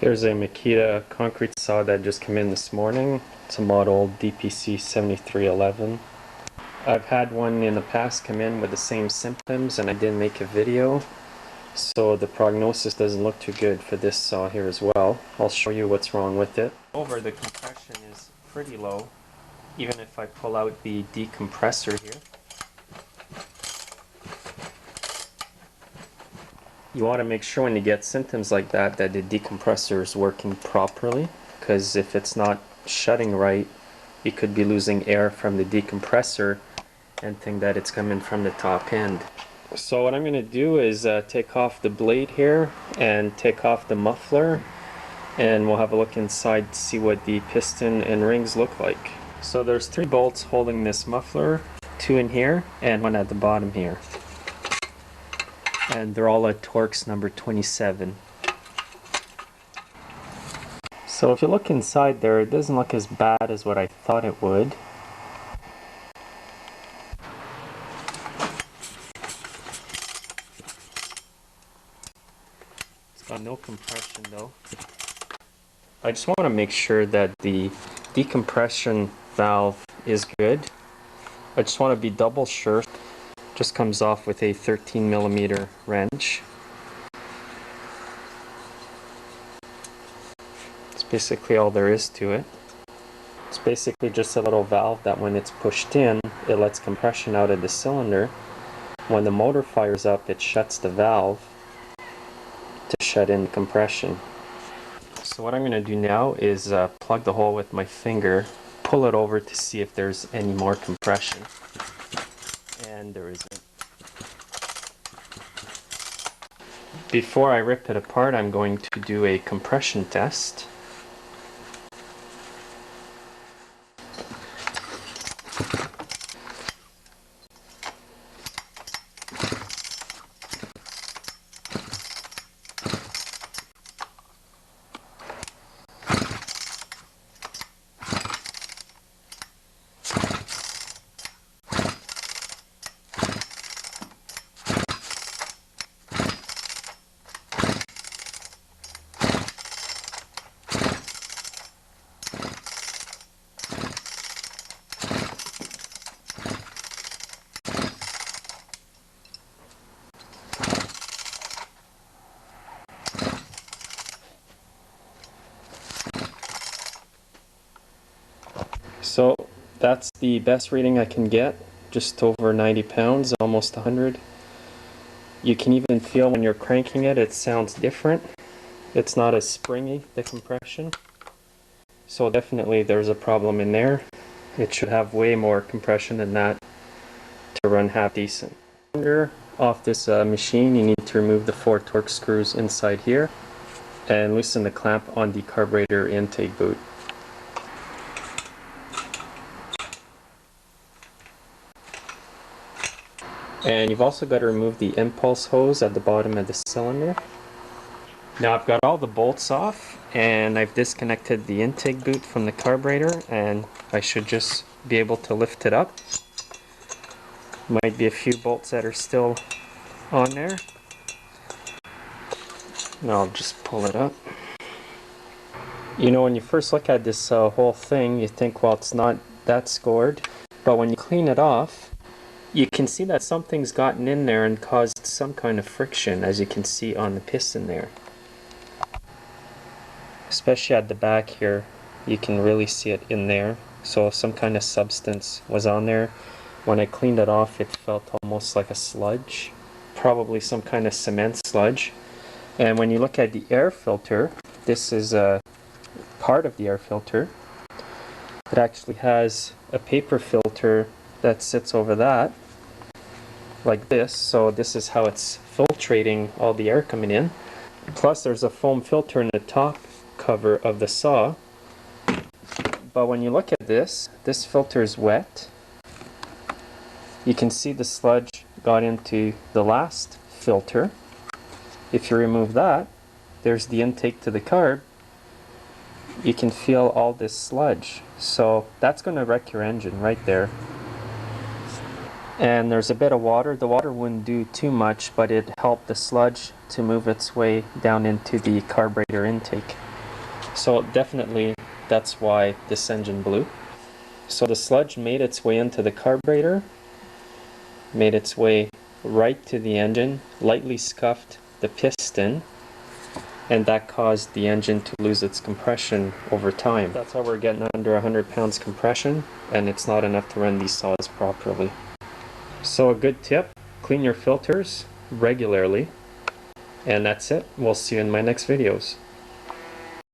Here's a Makita concrete saw that just came in this morning. It's a model DPC 7311. I've had one in the past come in with the same symptoms and I didn't make a video, so the prognosis doesn't look too good for this saw here as well. I'll show you what's wrong with it. The compression is pretty low, even if I pull out the decompressor here. You want to make sure when you get symptoms like that the decompressor is working properly, because if it's not shutting right, you could be losing air from the decompressor and think that it's coming from the top end. So what I'm going to do is take off the blade here and take off the muffler, and we'll have a look inside to see what the piston and rings look like. So there's 3 bolts holding this muffler, 2 in here and 1 at the bottom here. And they're all at Torx number 27. So if you look inside there, it doesn't look as bad as what I thought it would. It's got no compression though. I just want to make sure that the decompression valve is good. I just want to be double sure. Just comes off with a 13mm wrench. It's basically all there is to it. It's basically just a little valve that when it's pushed in, it lets compression out of the cylinder. When the motor fires up, it shuts the valve to shut in compression. So what I'm going to do now is plug the hole with my finger, pull it over to see if there's any more compression. And there isn't. Before I rip it apart, I'm going to do a compression test. So that's the best reading I can get, just over 90 pounds, almost 100. You can even feel when you're cranking it, it sounds different. It's not as springy, the compression. So definitely there's a problem in there. It should have way more compression than that to run half decent. Off this machine, you need to remove the 4 Torx screws inside here and loosen the clamp on the carburetor intake boot. And you've also got to remove the impulse hose at the bottom of the cylinder. Now I've got all the bolts off and I've disconnected the intake boot from the carburetor, and I should just be able to lift it up. Might be a few bolts that are still on there. And I'll just pull it up. You know, when you first look at this whole thing, you think, well, it's not that scored. But when you clean it off, you can see that something's gotten in there and caused some kind of friction, as you can see on the piston there. Especially at the back here, you can really see it in there. So some kind of substance was on there. When I cleaned it off, it felt almost like a sludge. Probably some kind of cement sludge. And when you look at the air filter, this is a part of the air filter. It actually has a paper filter that sits over that, like this. So this is how it's filtrating all the air coming in. Plus there's a foam filter in the top cover of the saw. But when you look at this filter is wet. You can see the sludge got into the last filter. If you remove that, there's the intake to the carb. You can feel all this sludge. So that's going to wreck your engine right there. And there's a bit of water. The water wouldn't do too much, but it helped the sludge to move its way down into the carburetor intake. So definitely that's why this engine blew. So the sludge made its way into the carburetor, made its way right to the engine, lightly scuffed the piston, and that caused the engine to lose its compression over time. That's how we're getting under 100 pounds compression, and it's not enough to run these saws properly. So a good tip, clean your filters regularly, and that's it. We'll see you in my next videos.